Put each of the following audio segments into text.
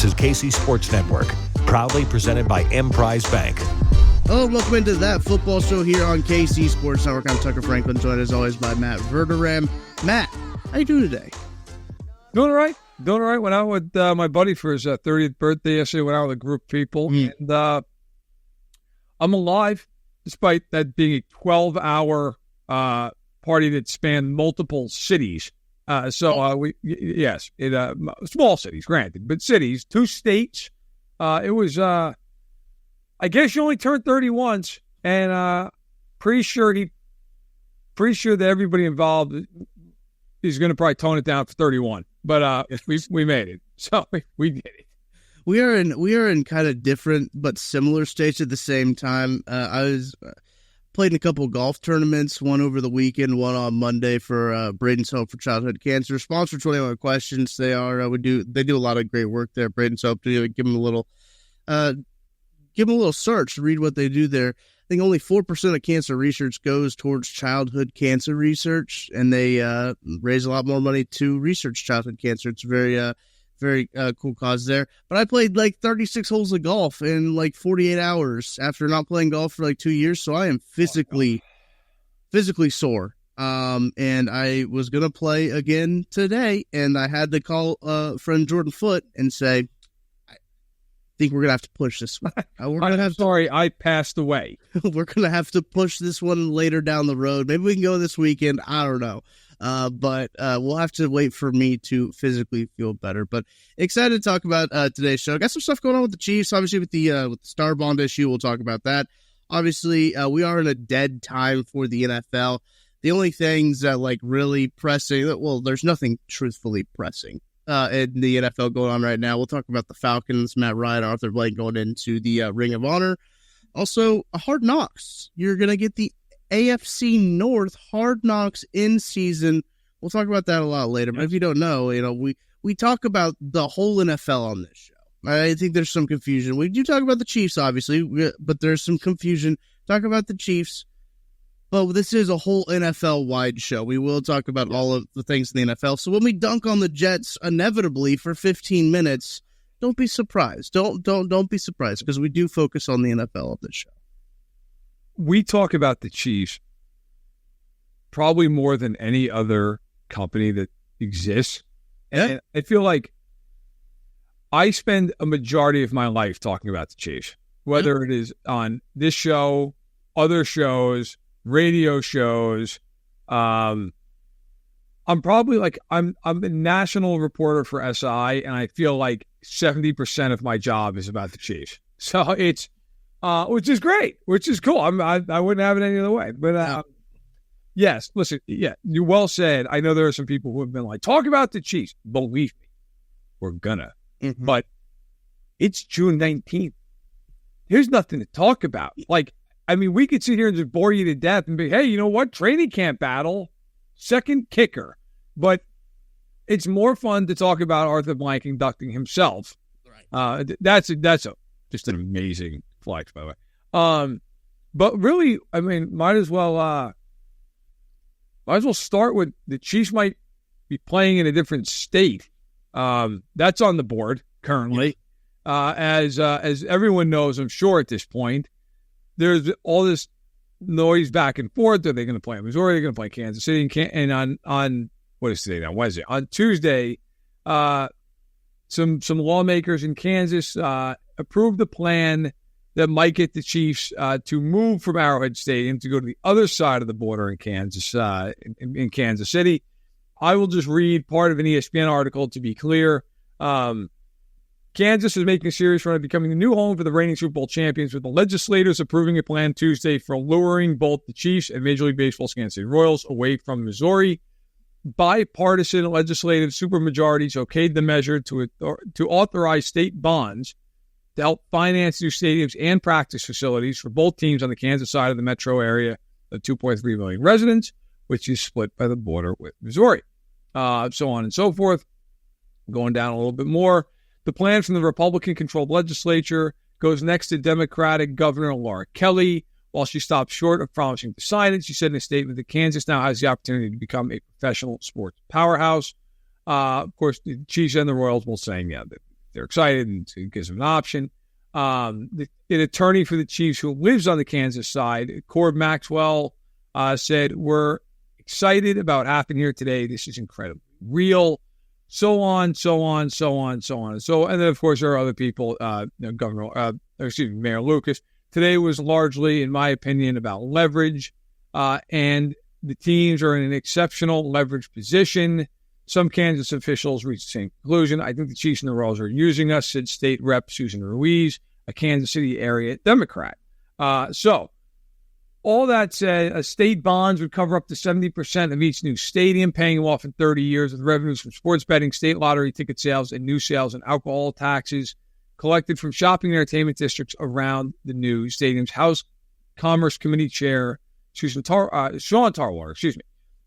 is KC Sports Network, proudly presented by Emprise Bank. Hello, welcome into That Football Show here on KC Sports Network. I'm Tucker Franklin, joined as always by Matt Verderame. Matt, how you doing today? Doing all right. Went out with my buddy for his 30th birthday yesterday. Went out with a group of people. And I'm alive, despite that being a 12-hour party that spanned multiple cities. Small cities, granted, but cities, 2 states. It was, I guess you only turn 30 once, and pretty sure that everybody involved is going to probably tone it down for 31. But we made it, so we did it. We are in kind of different but similar states at the same time. I played in a couple of golf tournaments, one over the weekend, one on Monday for Braden's Hope for Childhood Cancer. Sponsor 21 Questions. They do a lot of great work there. Braden's Hope, give them a little search, read what they do there. I think only 4% of cancer research goes towards childhood cancer research, and they raise a lot more money to research childhood cancer. It's a very cool cause there. But I played like 36 holes of golf in like 48 hours after not playing golf for like 2 years. So I am physically sore. And I was going to play again today, and I had to call friend Jordan Foote and say, I think we're going to have to push this one. Sorry, I passed away. We're going to have to push this one later down the road. Maybe we can go this weekend. I don't know. But we'll have to wait for me to physically feel better. But excited to talk about today's show. Got some stuff going on with the Chiefs, obviously with the Star Bond issue. We'll talk about that. Obviously, we are in a dead time for the NFL. The only things that like really pressing, well, there's nothing truthfully pressing in the NFL going on right now. We'll talk about the Falcons, Matt Ryan, Arthur Blank going into the Ring of Honor. Also, Hard Knocks. You're going to get the AFC North Hard Knocks in season. We'll talk about that a lot later. But if you don't know, we talk about the whole NFL on this show. I think there's some confusion. We do talk about the Chiefs, obviously, but there's some confusion. Talk about the Chiefs, but this is a whole NFL-wide show. We will talk about all of the things in the NFL. So when we dunk on the Jets inevitably for 15 minutes, don't be surprised. Don't be surprised, because we do focus on the NFL of this show. We talk about the Chiefs probably more than any other company that exists. And I feel like I spend a majority of my life talking about the Chiefs, whether it is on this show, other shows, radio shows. I'm probably like, I'm a national reporter for SI, and I feel like 70% of my job is about the Chiefs. So it's, which is great, which is cool. I wouldn't have it any other way. But yes, listen, you well said. I know there are some people who have been like, talk about the Chiefs. Believe me, we're gonna. Mm-hmm. But it's June 19th. There's nothing to talk about. Like, I mean, we could sit here and just bore you to death and be, hey, you know what? Training camp battle, second kicker. But it's more fun to talk about Arthur Blank inducting himself. Right. That's just an amazing flex, by the way. But really, I mean, might as well start with the Chiefs might be playing in a different state. That's on the board currently. As everyone knows, I'm sure at this point, there's all this noise back and forth. Are they going to play in Missouri? They're going to play Kansas City. And on what is today now? Wednesday. On Tuesday, some lawmakers in Kansas approved the plan that might get the Chiefs to move from Arrowhead Stadium to go to the other side of the border in Kansas, in Kansas City. I will just read part of an ESPN article to be clear. Kansas is making a serious run at becoming the new home for the reigning Super Bowl champions, with the legislators approving a plan Tuesday for luring both the Chiefs and Major League Baseball's Kansas City Royals away from Missouri. Bipartisan legislative supermajorities okayed the measure to authorize state bonds to help finance new stadiums and practice facilities for both teams on the Kansas side of the metro area of 2.3 million residents, which is split by the border with Missouri. So on and so forth. Going down a little bit more. The plan from the Republican-controlled legislature goes next to Democratic Governor Laura Kelly. While she stopped short of promising to sign it, she said in a statement that Kansas now has the opportunity to become a professional sports powerhouse. Of course, the Chiefs and the Royals will saying, they're excited and it gives them an option. An attorney for the Chiefs who lives on the Kansas side, Cord Maxwell, said, "We're excited about what happened here today. This is incredible, real." So on, so on, so on, so on. So, and then of course there are other people. Mayor Lucas. Today was largely, in my opinion, about leverage, and the teams are in an exceptional leverage position. Some Kansas officials reached the same conclusion. I think the Chiefs and the Royals are using us, said State Rep Susan Ruiz, a Kansas City area Democrat. So, all that said, state bonds would cover up to 70% of each new stadium, paying them off in 30 years with revenues from sports betting, state lottery ticket sales, and new sales and alcohol taxes collected from shopping and entertainment districts around the new stadiums. House Commerce Committee Chair Sean Tarwater,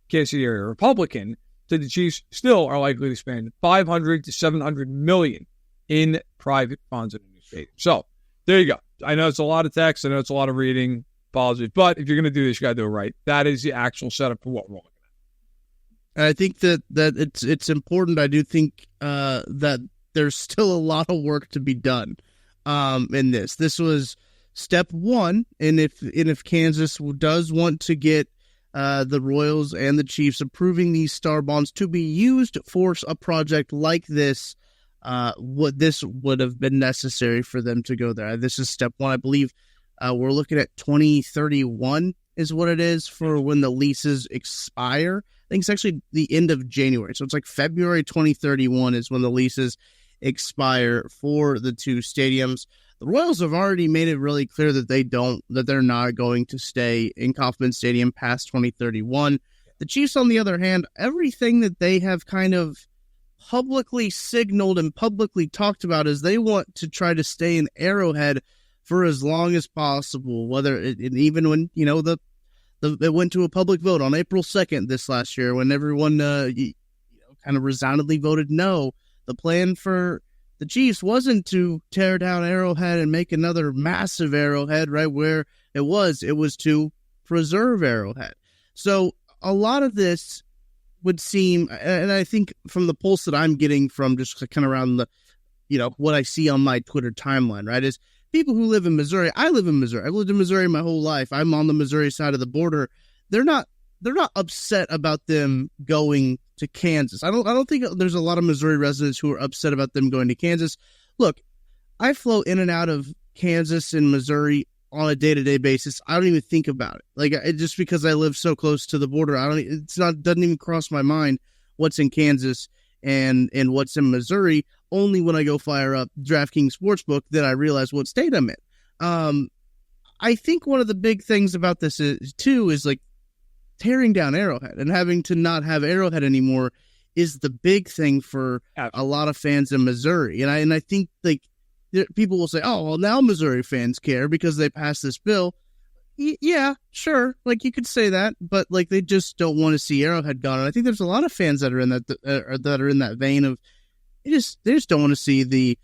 Kansas City area Republican, said the Chiefs still are likely to spend $500 to $700 million in private funds in the new stadium. So there you go. I know it's a lot of text. I know it's a lot of reading. Apologies, but if you're going to do this, you got to do it right. That is the actual setup for what we're looking at. I think that it's important. I do think that there's still a lot of work to be done in this. This was step one, and if Kansas does want to get the Royals and the Chiefs approving these star bonds to be used for a project like this, this would have been necessary for them to go there. This is step one. I believe we're looking at 2031 is what it is for when the leases expire. I think it's actually the end of January. So it's like February 2031 is when the leases expire for the two stadiums. The Royals have already made it really clear that they're not going to stay in Kauffman Stadium past 2031. The Chiefs, on the other hand, everything that they have kind of publicly signaled and publicly talked about is they want to try to stay in Arrowhead for as long as possible, even when, it went to a public vote on April 2nd this last year when everyone kind of resoundingly voted no. The plan for the Chiefs wasn't to tear down Arrowhead and make another massive Arrowhead right where it was. It was to preserve Arrowhead. So a lot of this would seem, and I think from the pulse that I'm getting from just kind of around what I see on my Twitter timeline, right, is people who live in Missouri. I live in Missouri. I've lived in Missouri my whole life. I'm on the Missouri side of the border. They're not upset about them going to Kansas. I don't think there's a lot of Missouri residents who are upset about them going to Kansas. Look, I flow in and out of Kansas and Missouri on a day-to-day basis. I don't even think about it. Like, just because I live so close to the border, doesn't even cross my mind what's in Kansas and what's in Missouri. Only when I go fire up DraftKings Sportsbook that I realize what state I'm in. I think one of the big things about this is like tearing down Arrowhead and having to not have Arrowhead anymore is the big thing for a lot of fans in Missouri. And I think like people will say, oh, well, now Missouri fans care because they passed this bill. Yeah, sure. Like you could say that, but like they just don't want to see Arrowhead gone. And I think there's a lot of fans that are in that vein of they just don't want to see the.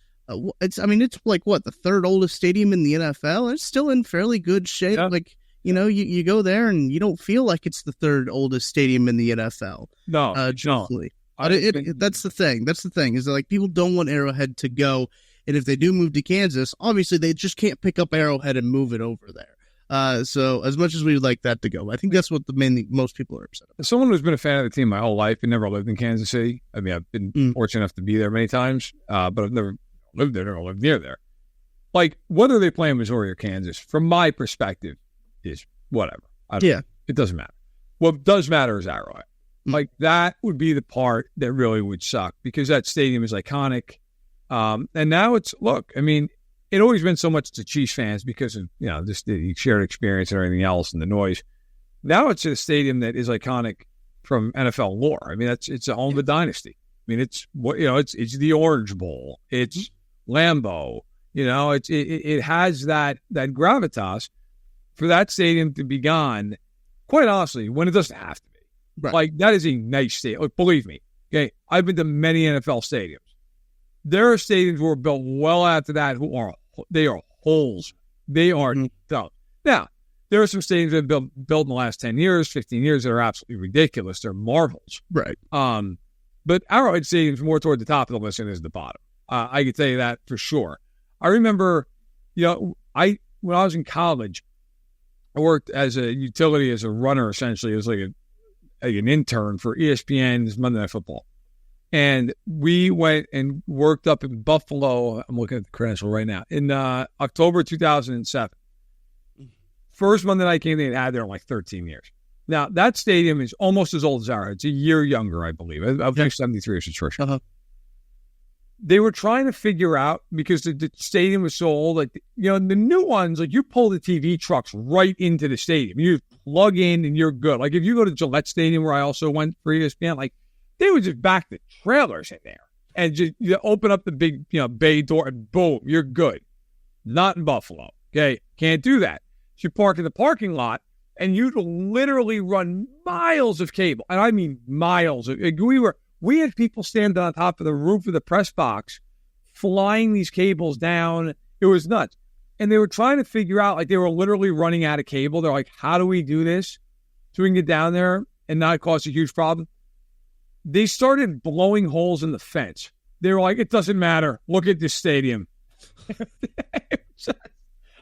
It's like what, the third oldest stadium in the NFL. It's still in fairly good shape. Yeah. Like you go there and you don't feel like it's the third oldest stadium in the NFL. No, truthfully. That's the thing. That's the thing is that, like, people don't want Arrowhead to go, and if they do move to Kansas, obviously they just can't pick up Arrowhead and move it over there. So as much as we'd like that to go, I think that's what most people are upset about. As someone who's been a fan of the team my whole life and never lived in Kansas City, I mean, I've been fortunate enough to be there many times, but I've never lived there, never lived near there. Like, whether they play in Missouri or Kansas, from my perspective, is whatever. It doesn't matter. What does matter is Arrowhead. Like, that would be the part that really would suck because that stadium is iconic. And now it always been so much to Chiefs fans because of, just the shared experience and everything else and the noise. Now it's a stadium that is iconic from NFL lore. I mean, it's a home of a dynasty. I mean, it's the Orange Bowl. It's Lambeau. It has that gravitas for that stadium to be gone, quite honestly, when it doesn't have to be. Right. Like, that is a nice stadium. Like, believe me, okay, I've been to many NFL stadiums. There are stadiums who were built well after that they are holes. They are dumb. Now, there are some stadiums that have been built in the last 10 years, 15 years that are absolutely ridiculous. They're marvels. Right. But Arrowhead Stadium is more toward the top of the list than is the bottom. I can tell you that for sure. I remember, when I was in college, I worked as a utility, as a runner, essentially, as like an intern for ESPN's Monday Night Football. And we went and worked up in Buffalo. I'm looking at the credential right now. In October 2007. First Monday night game they had there in like 13 years. Now, that stadium is almost as old as Arrowhead. It's a year younger, I believe. I think 73 is its Uh-huh. They were trying to figure out, because the stadium was so old, like, the new ones, like, you pull the TV trucks right into the stadium. You plug in and you're good. Like, if you go to Gillette Stadium, where I also went for ESPN, like, they would just back the trailers in there and just open up the big, bay door and boom, you're good. Not in Buffalo. Okay. Can't do that. So you park in the parking lot and you'd literally run miles of cable. And I mean miles. We had people standing on top of the roof of the press box flying these cables down. It was nuts. And they were trying to figure out, like, they were literally running out of cable. They're like, how do we do this so we can get down there and not cause a huge problem? They started blowing holes in the fence. They were like, it doesn't matter. Look at this stadium.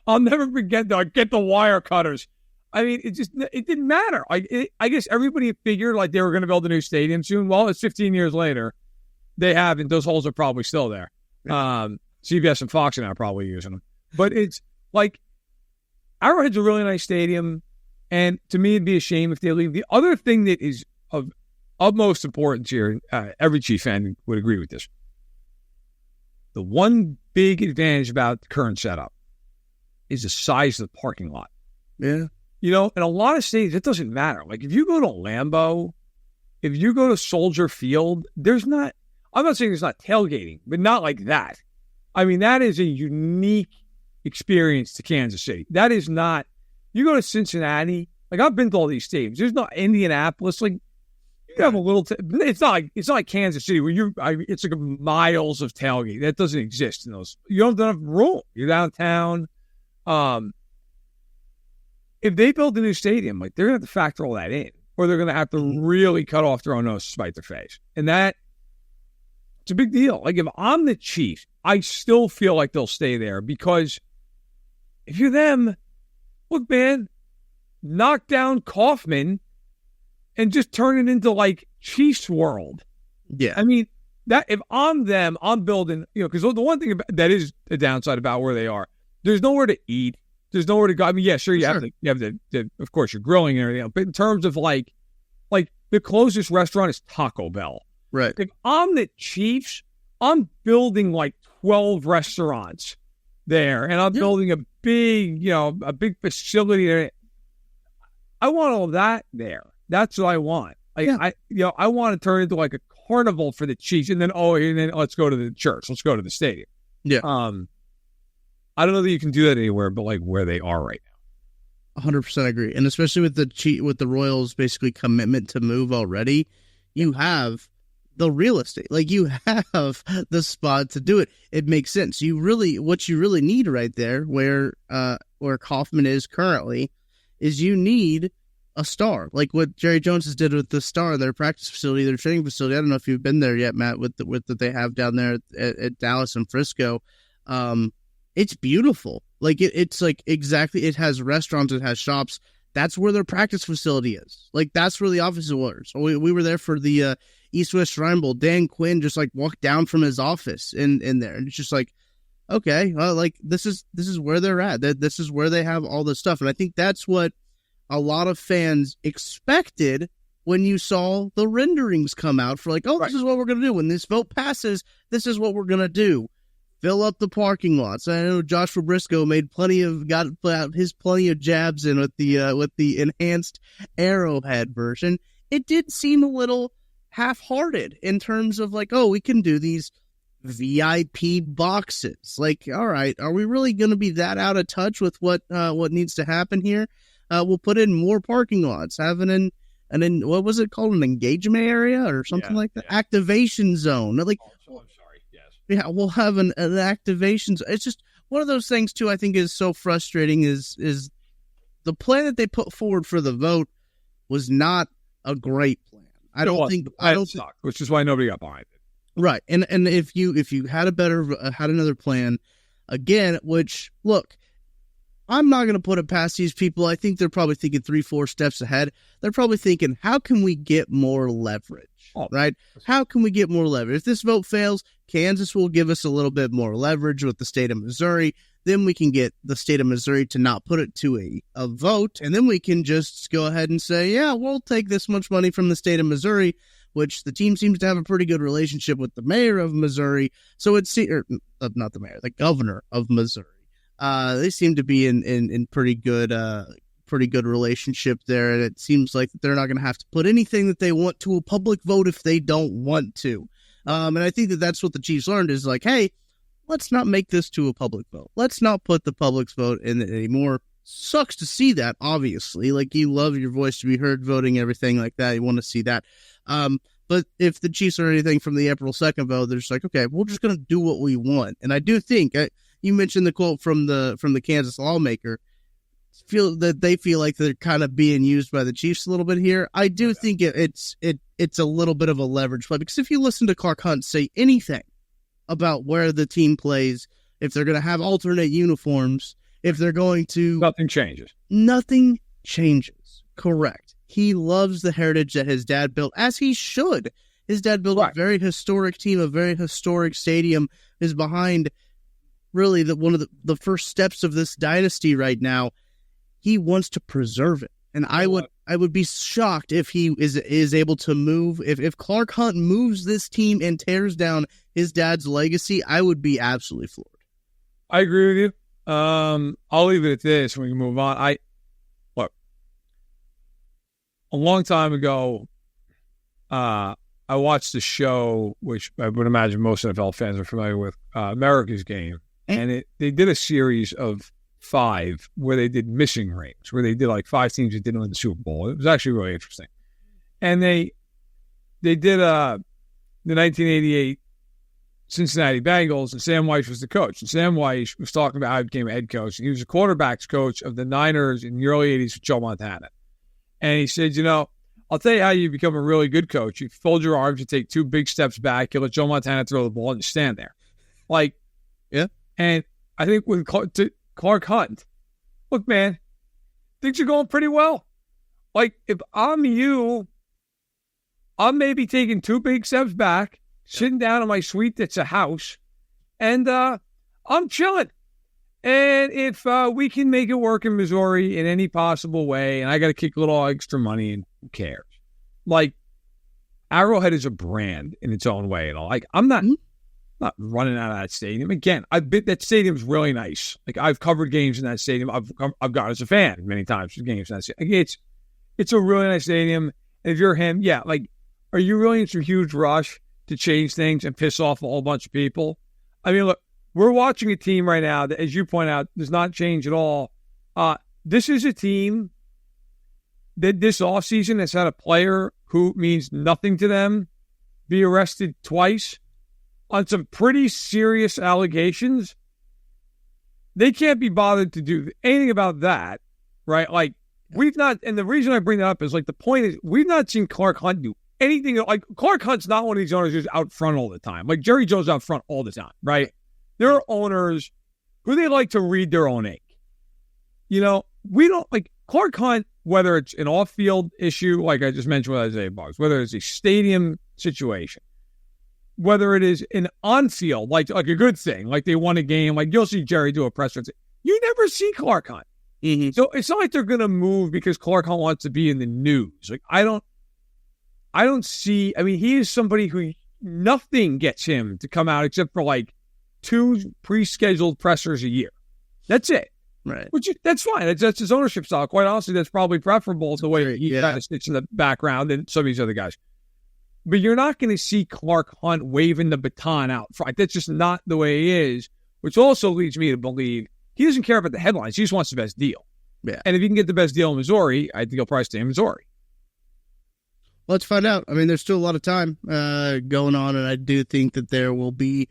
I'll never forget that. Get the wire cutters. I mean, it didn't matter. I guess everybody figured like they were going to build a new stadium soon. Well, it's 15 years later. They haven't. Those holes are probably still there. CBS and Fox are now probably using them. But it's like, Arrowhead's a really nice stadium. And to me, it'd be a shame if they leave. The other thing that is of utmost importance here, every Chief fan would agree with this. The one big advantage about the current setup is the size of the parking lot. Yeah. In a lot of states, it doesn't matter. Like, if you go to Lambeau, if you go to Soldier Field, I'm not saying there's not tailgating, but not like that. I mean, that is a unique experience to Kansas City. That is not, you go to Cincinnati, like, I've been to all these stadiums. There's not Indianapolis, like, you have a little, it's not like Kansas City where it's like miles of tailgate. That doesn't exist in those. You don't have enough room. You're downtown. If they build a new stadium, like, they're going to have to factor all that in, or they're going to have to really cut off their own nose to spite their face. And it's a big deal. Like, if I'm the Chiefs, I still feel like they'll stay there, because if you're them, look, man, knock down Kaufman and just turn it into like Chiefs World. Yeah. I mean, that if I'm them, I'm building, because the one thing that is a downside about where they are, there's nowhere to eat. There's nowhere to go. I mean, yeah, sure, you have to, of course, you're grilling and everything, but in terms of like the closest restaurant is Taco Bell. Right. If I'm the Chiefs, I'm building like 12 restaurants there, and I'm building a big facility there. I want all that there. That's what I want. I want to turn it into like a carnival for the Chiefs, and then let's go to the church. Let's go to the stadium. Yeah. I don't know that you can do that anywhere but like where they are right now. 100% agree. And especially with the Royals' basically commitment to move already, you have the real estate. Like, you have the spot to do it. It makes sense. What you really need right there, where Kaufman is currently, is you need a star. Like what Jerry Jones has did with the Star, their practice facility, their training facility. I don't know if you've been there yet, Matt, with that they have down there at Dallas and Frisco. It's beautiful. Like it's like exactly, it has restaurants, it has shops. That's where their practice facility is. Like, that's where the offices were. So we were there for the East-West Shrine Bowl. Dan Quinn just like walked down from his office in there. And it's just like, okay, well, like this is where they're at. This is where they have all this stuff. And I think that's what a lot of fans expected when you saw the renderings come out for like, This is what we're going to do. When this vote passes, this is what we're going to do. Fill up the parking lots. I know Josh Fabrisco got plenty of jabs in with the enhanced Arrowhead version. It did seem a little half-hearted in terms of like, we can do these VIP boxes. Like, all right, are we really going to be that out of touch with what needs to happen here? We'll put in more parking lots, have what was it called, an engagement area or something like that, activation zone. Like, I'm sorry. Yes. Yeah, we'll have an activation. It's just one of those things too. I think is so frustrating. Is the plan that they put forward for the vote was not a great plan. I don't think, which is why nobody got behind it. Right. And if you had another plan, again, which, look, I'm not going to put it past these people. I think they're probably thinking 3-4 steps ahead. They're probably thinking, how can we get more leverage? Right? How can we get more leverage? If this vote fails, Kansas will give us a little bit more leverage with the state of Missouri. Then we can get the state of Missouri to not put it to a vote. And then we can just go ahead and say, yeah, we'll take this much money from the state of Missouri, which the team seems to have a pretty good relationship with the mayor of Missouri. So not the mayor, the governor of Missouri. They seem to be in pretty good relationship there, and it seems like they're not going to have to put anything that they want to a public vote if they don't want to. And I think that's what the Chiefs learned is like, hey, let's not make this to a public vote. Let's not put the public's vote in it anymore. Sucks to see that, obviously. Like, you love your voice to be heard, voting, everything like that. You want to see that. But if the Chiefs are anything from the April 2nd vote, they're just like, okay, we're just going to do what we want. And I do think you mentioned the quote from the Kansas lawmaker. They feel like they're kind of being used by the Chiefs a little bit here. I do think it's a little bit of a leverage play, because if you listen to Clark Hunt say anything about where the team plays, if they're going to have alternate uniforms, if they're going to... Nothing changes. Nothing changes. Correct. He loves the heritage that his dad built, as he should. His dad built a very historic team, a very historic stadium, is behind really one of the first steps of this dynasty right now. He wants to preserve it. And I would be shocked if he is able to move. If Clark Hunt moves this team and tears down his dad's legacy, I would be absolutely floored. I agree with you. I'll leave it at this and we can move on. Look, a long time ago, I watched a show, which I would imagine most NFL fans are familiar with, America's Game. And they did a series of 5 where they did missing rings, where they did like 5 teams that didn't win the Super Bowl. It was actually really interesting. And they did the 1988 Cincinnati Bengals, and Sam Weiss was the coach. And Sam Weiss was talking about how he became a head coach. And he was a quarterbacks coach of the Niners in the early 80s with Joe Montana. And he said, I'll tell you how you become a really good coach. You fold your arms, you take 2 big steps back, you let Joe Montana throw the ball, and you stand there. Yeah. And I think with Clark Hunt, look, man, things are going pretty well. Like, if I'm you, I'm maybe taking 2 big steps back, sitting down in my suite that's a house, and I'm chilling. And if we can make it work in Missouri in any possible way, and I got to kick a little extra money, and who cares? Like, Arrowhead is a brand in its own way and all. Like, I'm not running out of that stadium. Again, that stadium's really nice. Like, I've covered games in that stadium. I've gone as a fan many times to games in that stadium. It's a really nice stadium. And if you're him, yeah, like, are you really in some huge rush to change things and piss off a whole bunch of people? I mean, look, we're watching a team right now that, as you point out, does not change at all. This is a team that this offseason has had a player who means nothing to them be arrested twice on some pretty serious allegations. They can't be bothered to do anything about that, right? Like, we've not, and the reason I bring that up is, like, the point is, we've not seen Clark Hunt do anything. Like, Clark Hunt's not one of these owners who's out front all the time. Like, Jerry Joe's out front all the time, right? There are owners who they like to read their own ink. We don't, like, Clark Hunt, whether it's an off-field issue, like I just mentioned with Isaiah Buggs, whether it's a stadium situation, whether it is an on-field, like a good thing, like they won a game, like you'll see Jerry do a press conference. You never see Clark Hunt. Mm-hmm. So it's not like they're going to move because Clark Hunt wants to be in the news. Like, I don't see, I mean, he is somebody who nothing gets him to come out except for like 2 pre-scheduled pressers a year. That's it. Right. That's fine. That's his ownership style. Quite honestly, that's probably preferable to the way he kind of sits in the background than some of these other guys. But you're not going to see Clark Hunt waving the baton out front. That's just not the way he is, which also leads me to believe he doesn't care about the headlines. He just wants the best deal. Yeah. And if he can get the best deal in Missouri, I think he'll probably stay in Missouri. Let's find out. I mean, there's still a lot of time going on, and I do think that there will be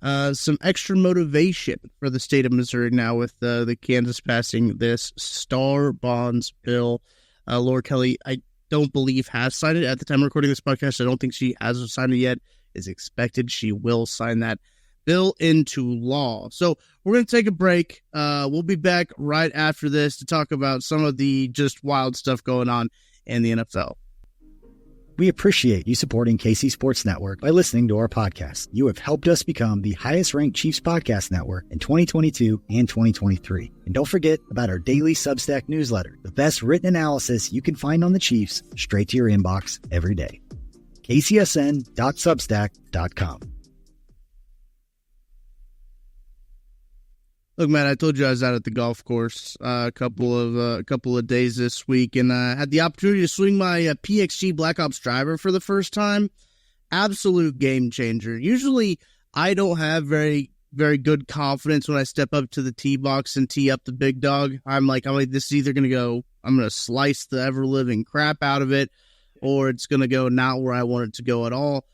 some extra motivation for the state of Missouri now with the Kansas passing this Star Bonds bill. Laura Kelly, I don't believe has signed it at the time of recording this podcast. I don't think she has signed it yet. is expected. She will sign that bill into law. So we're going to take a break. We'll be back right after this to talk about some of the just wild stuff going on in the NFL. We appreciate you supporting KC Sports Network by listening to our podcast. You have helped us become the highest-ranked Chiefs podcast network in 2022 and 2023. And don't forget about our daily Substack newsletter, the best written analysis you can find on the Chiefs straight to your inbox every day. kcsn.substack.com. Look, Matt, I told you I was out at the golf course a couple of days this week, and I had the opportunity to swing my PXG Black Ops driver for the first time. Absolute game changer. Usually, I don't have very good confidence when I step up to the tee box and tee up the big dog. I'm like, this is either going to go, I'm going to slice the ever-living crap out of it, or it's going to go not where I want it to go at all.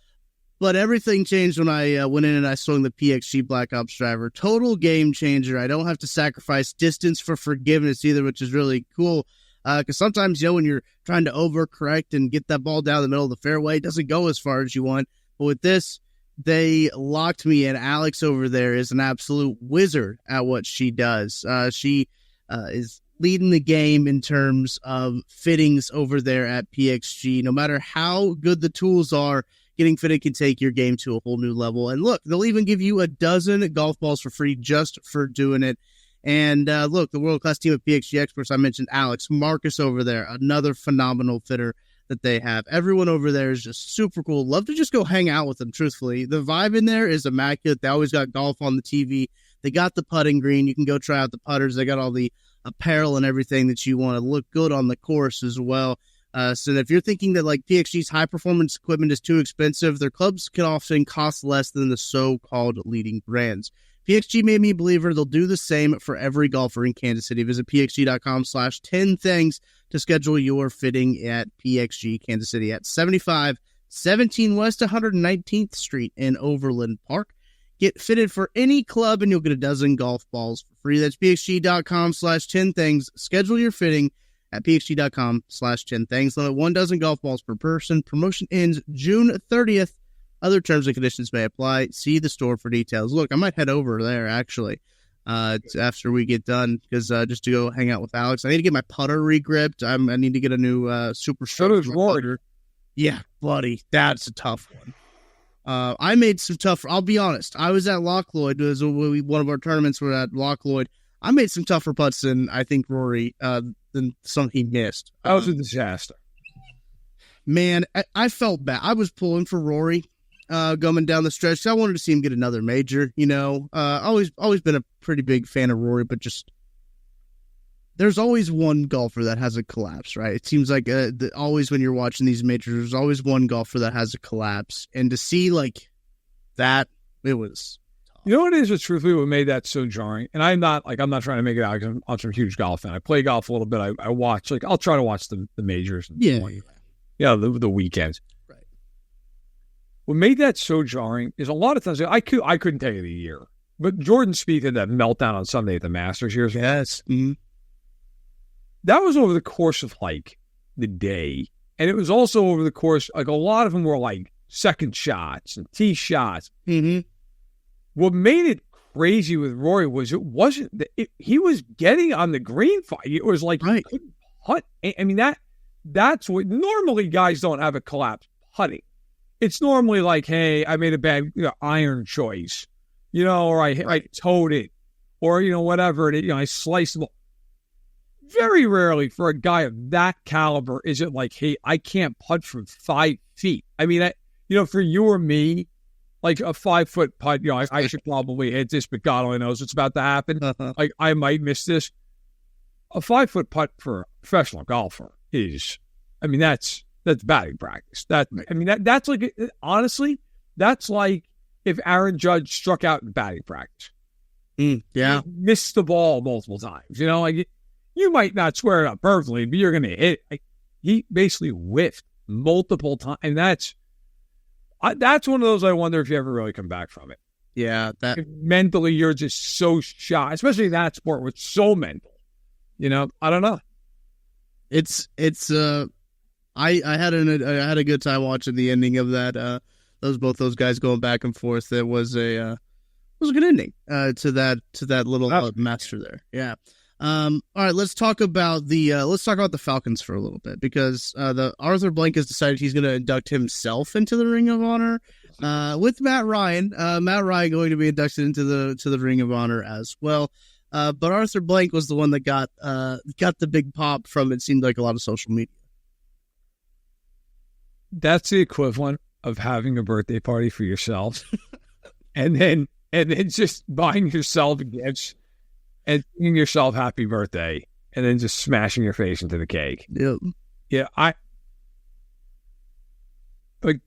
But everything changed when I went in and I swung the PXG Black Ops driver. Total game changer. I don't have to sacrifice distance for forgiveness either, which is really cool. Because sometimes, when you're trying to overcorrect and get that ball down the middle of the fairway, it doesn't go as far as you want. But with this, they locked me in. Alex over there is an absolute wizard at what she does. She is leading the game in terms of fittings over there at PXG. No matter how good the tools are, getting fitted can take your game to a whole new level. And look, they'll even give you a dozen golf balls for free just for doing it. And look, the world-class team of PXG experts, I mentioned Alex, Marcus over there, another phenomenal fitter that they have. Everyone over there is just super cool. Love to just go hang out with them, truthfully. The vibe in there is immaculate. They always got golf on the TV. They got the putting green. You can go try out the putters. They got all the apparel and everything that you want to look good on the course as well. So if you're thinking that like PXG's high performance equipment is too expensive, their clubs can often cost less than the so-called leading brands. PXG made me a believer. They'll do the same for every golfer in Kansas City. Visit pxg.com/10things to schedule your fitting at PXG Kansas City at 7517 West 119th Street in Overland Park. Get fitted for any club and you'll get a dozen golf balls for free. That's pxg.com/10things. Schedule your fitting at pxg.com/10things. Limit 1 dozen golf balls per person. Promotion ends June 30th. Other terms and conditions may apply. See the store for details. Look, I might head over there, actually, after we get done, because just to go hang out with Alex. I need to get my putter re-gripped. I need to get a new super short putter. Yeah, buddy, that's a tough one. I made some tough. I'll be honest. I was at Loch Lloyd. It was one of our tournaments. We're at Loch Lloyd. I made some tougher putts than I think Rory than some he missed. That was a disaster. Man, I felt bad. I was pulling for Rory going down the stretch. I wanted to see him get another major. Always been a pretty big fan of Rory, but just there's always one golfer that has a collapse, right? It seems like always when you're watching these majors, there's always one golfer that has a collapse, and to see like that, it was. You know what it is? What's truthfully what made that so jarring? And I'm not trying to make it out because I'm a huge golf fan. I play golf a little bit. I watch, I'll try to watch the majors. And the weekends. Right. What made that so jarring is a lot of times I couldn't tell you the year, but Jordan Spieth had that meltdown on Sunday at the Masters years ago. Yes. Mm-hmm. That was over the course of like the day, and it was also over the course like a lot of them were like second shots and tee shots. Mm-hmm. What made it crazy with Rory was he was getting on the green fight. It was like he couldn't putt. I mean that's what normally guys don't have a collapse putting. It's normally like, hey, I made a bad iron choice, or I towed it, or whatever it is, I sliced the ball. Very rarely for a guy of that caliber is it like, hey, I can't putt from 5 feet. I mean, for you or me, like a 5-foot putt, I should probably hit this, but God only knows what's about to happen. Like I might miss this. A 5-foot putt for a professional golfer is, that's batting practice. That's like, honestly, that's like if Aaron Judge struck out in batting practice. Yeah. He missed the ball multiple times. You might not square it up perfectly, but you're going to hit it. He basically whiffed multiple times. And that's one of those I wonder if you ever really come back from it. Yeah. Mentally, you're just so shot, especially in that sport where it's so mental. I don't know. I had a good time watching the ending of that both those guys going back and forth. It was a good ending to that little master there. Yeah. All right, let's talk about the Falcons for a little bit, because the Arthur Blank has decided he's going to induct himself into the Ring of Honor with Matt Ryan. Matt Ryan going to be inducted into the Ring of Honor as well. But Arthur Blank was the one that got the big pop from, it seemed like, a lot of social media. That's the equivalent of having a birthday party for yourself, and then just buying yourself gifts and singing yourself happy birthday, and then just smashing your face into the cake. Yep. Yeah,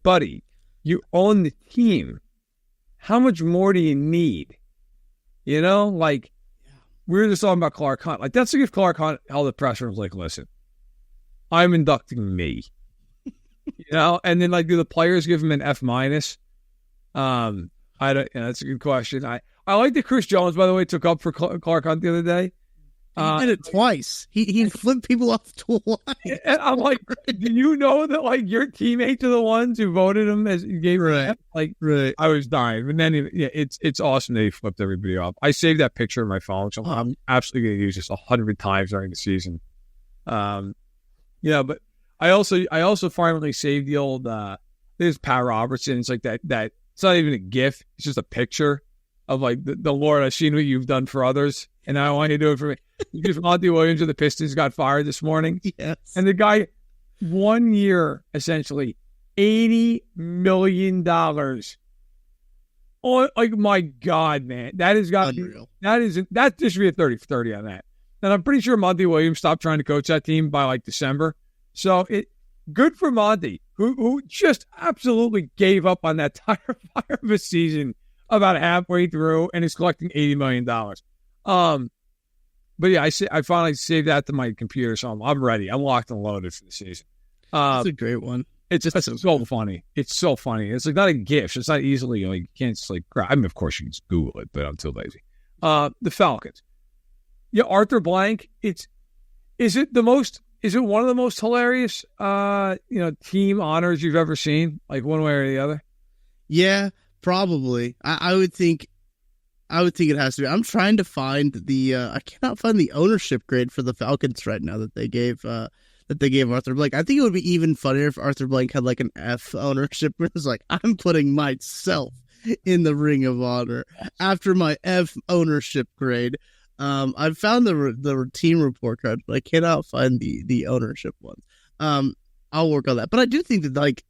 buddy, you own the team. How much more do you need? You know, like, we were just talking about Clark Hunt. Like, that's like if Clark Hunt held the press and was like, listen, I'm inducting me. You know, and then, like, do the players give him an F-? That's a good question. I like that Chris Jones, by the way, took up for Clark Hunt the other day. He did it twice. He flipped people off twice. And I'm like, do you know that, like, your teammates are the ones who voted him as gave right? Like, right. I was dying, but then it's awesome that he flipped everybody off. I saved that picture on my phone, so I'm absolutely going to use this 100 times during the season. But I also finally saved the old. There's Pat Robertson. It's like that. It's not even a GIF. It's just a picture of, like, the Lord, I've seen what you've done for others, and I want you to do it for me. Because Monty Williams of the Pistons got fired this morning. Yes. And the guy, 1 year, essentially, $80 million. Oh, like, my God, man. That has got unreal. That just be a 30 on that. And I'm pretty sure Monty Williams stopped trying to coach that team by, like, December. So good for Monty, who just absolutely gave up on that tire fire of a season about halfway through and is collecting $80 million. But yeah, I finally saved that to my computer, so I'm ready. I'm locked and loaded for the season. That's a great one. It's so funny. It's so funny. It's like not a GIF. It's not easily, like, you can't just, like, grab. I mean, of course you can just Google it, but I'm too lazy. The Falcons. Yeah, Arthur Blank. Is it one of the most hilarious team honors you've ever seen, like, one way or the other? Yeah, probably. I would think it has to be. I'm trying to find I cannot find the ownership grade for the Falcons right now that they gave Arthur Blank. I think it would be even funnier if Arthur Blank had, like, an F ownership where it's like, I'm putting myself in the Ring of Honor after my F ownership grade. I've found the team report card, but I cannot find the ownership one. I'll work on that. But I do think that, like,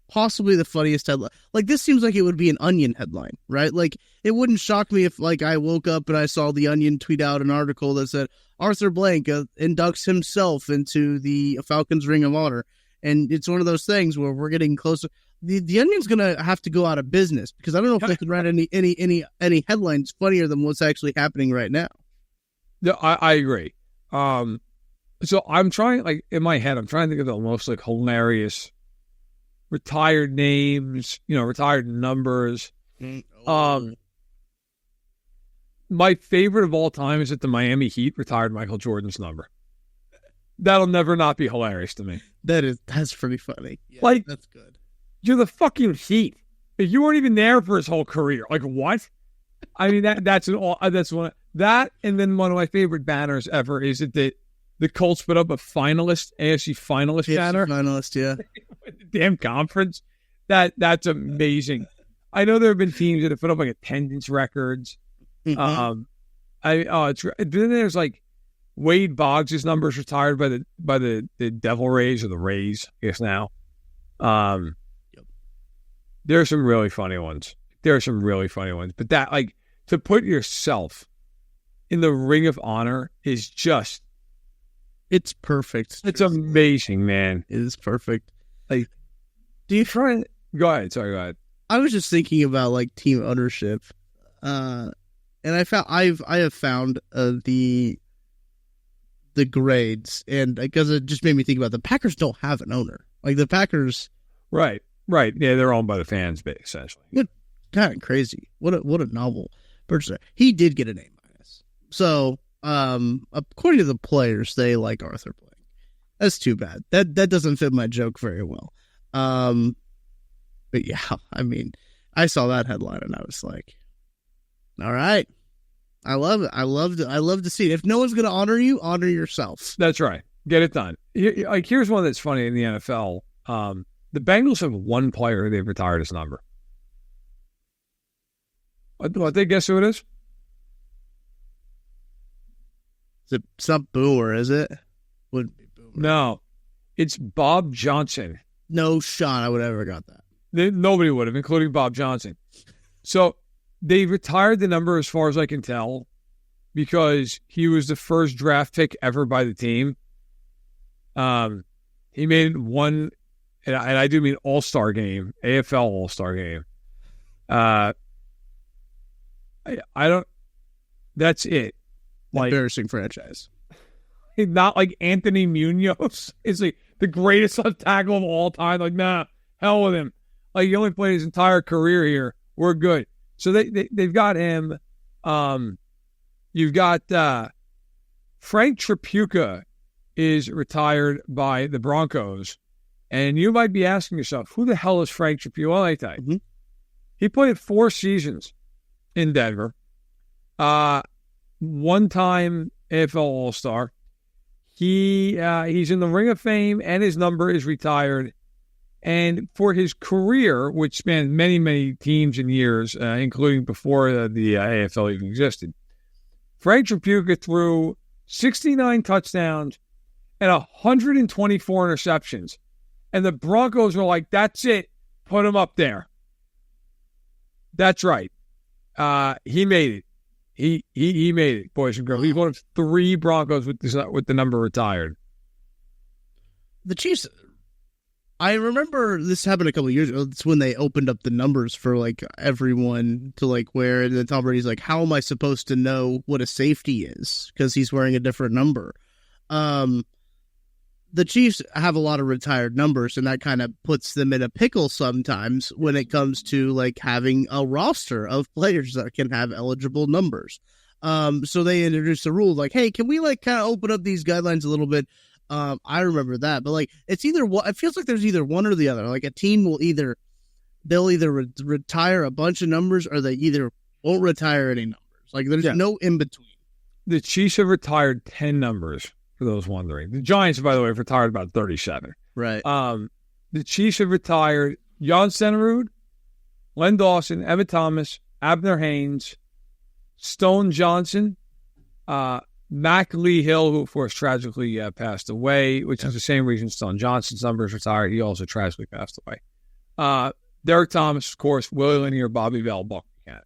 possibly the funniest headline, like, this seems like it would be an Onion headline, right? Like, it wouldn't shock me if, like, I woke up and I saw the Onion tweet out an article that said Arthur Blank inducts himself into the Falcons Ring of Honor. And it's one of those things where we're getting closer. The Onion's going to have to go out of business, because I don't know if they could write any headlines funnier than what's actually happening right now. No, I agree. So I'm trying, like, in my head, I'm trying to think of the most, like, hilarious retired names, retired numbers. My favorite of all time is that the Miami Heat retired Michael Jordan's number. That'll never not be hilarious to me. That's pretty funny. Yeah, like, that's good. You're the fucking Heat. You weren't even there for his whole career. Like, what? I mean, that's one. That, and then one of my favorite banners ever is that the Colts put up a finalist, AFC finalist banner. Finalist, yeah. The damn conference. That's amazing. I know there have been teams that have put up, like, attendance records. Mm-hmm. Then there's, like, Wade Boggs' numbers retired by the Devil Rays, or the Rays, I guess now. There are some really funny ones. But that, like, to put yourself in the Ring of Honor is just, it's perfect. It's amazing, man. It is perfect. Like, do you try? Go ahead. Sorry, go ahead. I was just thinking about, like, team ownership, and I have found the grades, and because it just made me think about the Packers don't have an owner. Like, the Packers, right? Yeah, they're owned by the fans, essentially. Kind of crazy. What a novel person. He did get an A-. So, according to the players, they like Arthur Blank. That's too bad. That doesn't fit my joke very well. But yeah, I mean, I saw that headline and I was like, all right. I love it. I love to see it. If no one's going to honor you, honor yourself. That's right. Get it done. Here's one that's funny in the NFL. The Bengals have one player they've retired his number. What they guess who it is? It's not Boomer, is it? Wouldn't be Boomer. No, it's Bob Johnson. No shot I would ever got that. Nobody would have, including Bob Johnson. So they retired the number, as far as I can tell, because he was the first draft pick ever by the team. He made one, and I do mean All-Star game, AFL All-Star game. I don't. That's it. Like, embarrassing franchise. Not like Anthony Munoz is like the greatest left tackle of all time. Like, nah, hell with him. Like, he only played his entire career here. We're good. So they've got him. You've got Frank Tripucka is retired by the Broncos. And you might be asking yourself, who the hell is Frank Tripucka? Well, I tell you. Mm-hmm. He played 4 seasons in Denver. One-time AFL All-Star. He's in the Ring of Fame, and his number is retired. And for his career, which spanned many, many teams and years, including before the AFL even existed, Frank Tripucka threw 69 touchdowns and 124 interceptions. And the Broncos were like, that's it. Put him up there. That's right. He made it. He made it, boys and girls. He's one of 3 Broncos with the number retired. The Chiefs, I remember this happened a couple of years ago. It's when they opened up the numbers for like everyone to like wear. And then Tom Brady's like, how am I supposed to know what a safety is? Because he's wearing a different number. The Chiefs have a lot of retired numbers, and that kind of puts them in a pickle sometimes when it comes to like having a roster of players that can have eligible numbers. So they introduced a rule like, hey, can we like kind of open up these guidelines a little bit? I remember that, but like it's either what it feels like there's either one or the other. Like a team will they'll either retire a bunch of numbers or they either won't retire any numbers. Like there's no in between. The Chiefs have retired 10 numbers. For those wondering, the Giants, by the way, have retired about 37. Right. The Chiefs have retired Jan Stenerud, Len Dawson, Emmett Thomas, Abner Haynes, Stone Johnson, Mac Lee Hill, who of course tragically passed away, which is the same reason Stone Johnson's number is retired. He also tragically passed away. Derek Thomas, of course, Willie Linear, Bobby Bell, Buck Buchanan.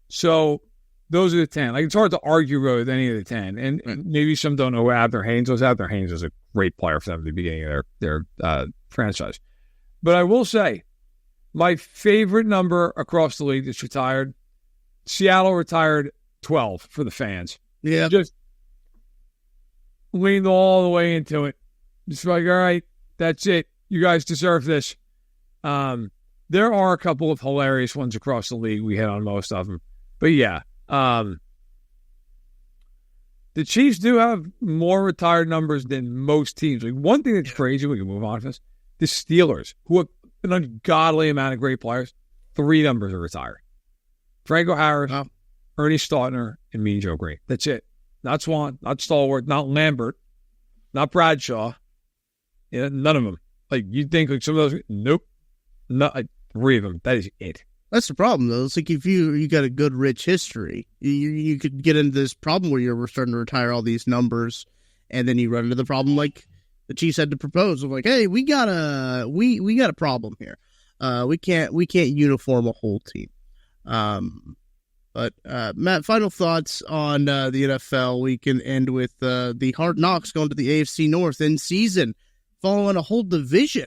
So those are the 10. Like, it's hard to argue with any of the 10. And maybe some don't know who Abner Haynes was. Abner Haynes was a great player for them at the beginning of their franchise. But I will say, my favorite number across the league that's retired, Seattle retired 12 for the fans. Yeah. Just leaned all the way into it. Just like, all right, that's it. You guys deserve this. There are a couple of hilarious ones across the league. We hit on most of them. But yeah. The Chiefs do have more retired numbers than most teams. Like, one thing that's crazy, we can move on from this, the Steelers, who have an ungodly amount of great players, 3 numbers are retired. Franco Harris, Ernie Stautner, and Mean Joe Green. That's it. Not Swan, not Stallworth, not Lambert, not Bradshaw. None of them. Like, you'd think like some of those, nope. Not like 3 of them. That is it. That's the problem, though. It's like if you got a good, rich history, you could get into this problem where you're starting to retire all these numbers, and then you run into the problem like the Chiefs had to propose of like, hey, we got a problem here. We can't uniform a whole team. But Matt, final thoughts on the NFL. We can end with the Hard Knocks going to the AFC North in season, following a whole division.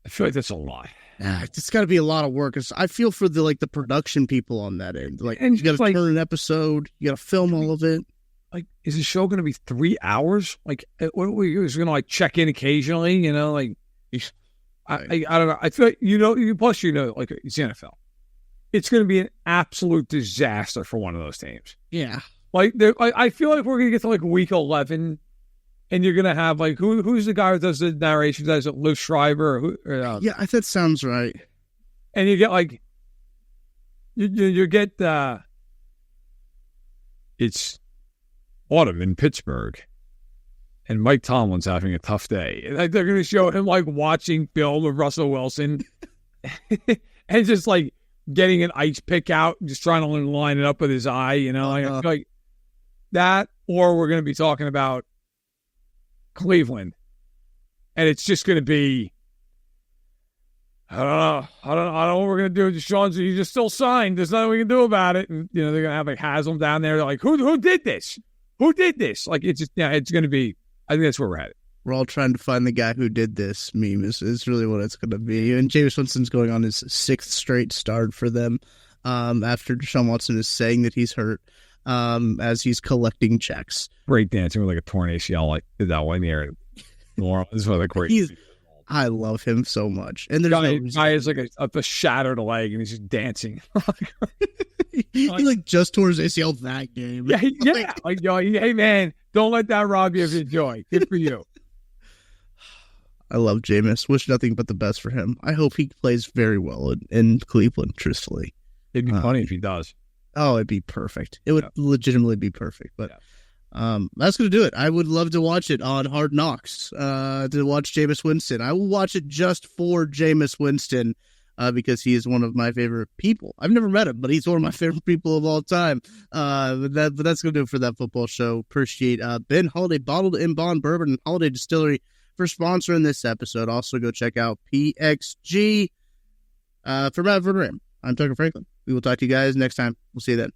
I feel like that's a lot. It's got to be a lot of work. I feel for the production people on that end. Like, and you got to turn an episode, you got to film all of it. Like, is the show going to be 3 hours? Like, what are we going to like check in occasionally? You know, like, I don't know. I feel like, plus like it's the NFL. It's going to be an absolute disaster for one of those teams. Yeah. Like, I feel like we're going to get to like week 11, and you're gonna have like who's the guy who does the narration? Does it Liv Schreiber? Yeah, that sounds right. And you get like you get it's autumn in Pittsburgh, and Mike Tomlin's having a tough day. And like, they're going to show him like watching film of Russell Wilson, and just like getting an ice pick out, just trying to line it up with his eye. Like that. Or we're going to be talking about Cleveland, and it's just going to be. I don't know what we're going to do. Deshaun's, he's just still signed. There's nothing we can do about it. And, they're going to have like Haslam down there. They're like, who did this? Who did this? Like, it's just, it's going to be, I think that's where we're at. We're all trying to find the guy who did this meme is really what it's going to be. And Jameis Winston's going on his 6th straight start for them after Deshaun Watson is saying that he's hurt as he's collecting checks. Break dancing with like a torn ACL, like did that one year. This is one of the great. I love him so much. And there's guy has like a shattered leg and he's just dancing. he like just tore his ACL that game. Yeah. Like, hey man, don't let that rob you of your joy. Good for you. I love Jameis. Wish nothing but the best for him. I hope he plays very well in Cleveland, truthfully. It'd be funny if he does. Oh, it'd be perfect. It would legitimately be perfect. But that's going to do it. I would love to watch it on Hard Knocks, to watch Jameis Winston. I will watch it just for Jameis Winston because he is one of my favorite people. I've never met him, but he's one of my favorite people of all time. But that's going to do it for that football show. Appreciate Ben Holiday Bottled in Bond Bourbon and Holiday Distillery for sponsoring this episode. Also, go check out PXG. For Matt Verderame, I'm Tucker Franklin. We will talk to you guys next time. We'll see you then.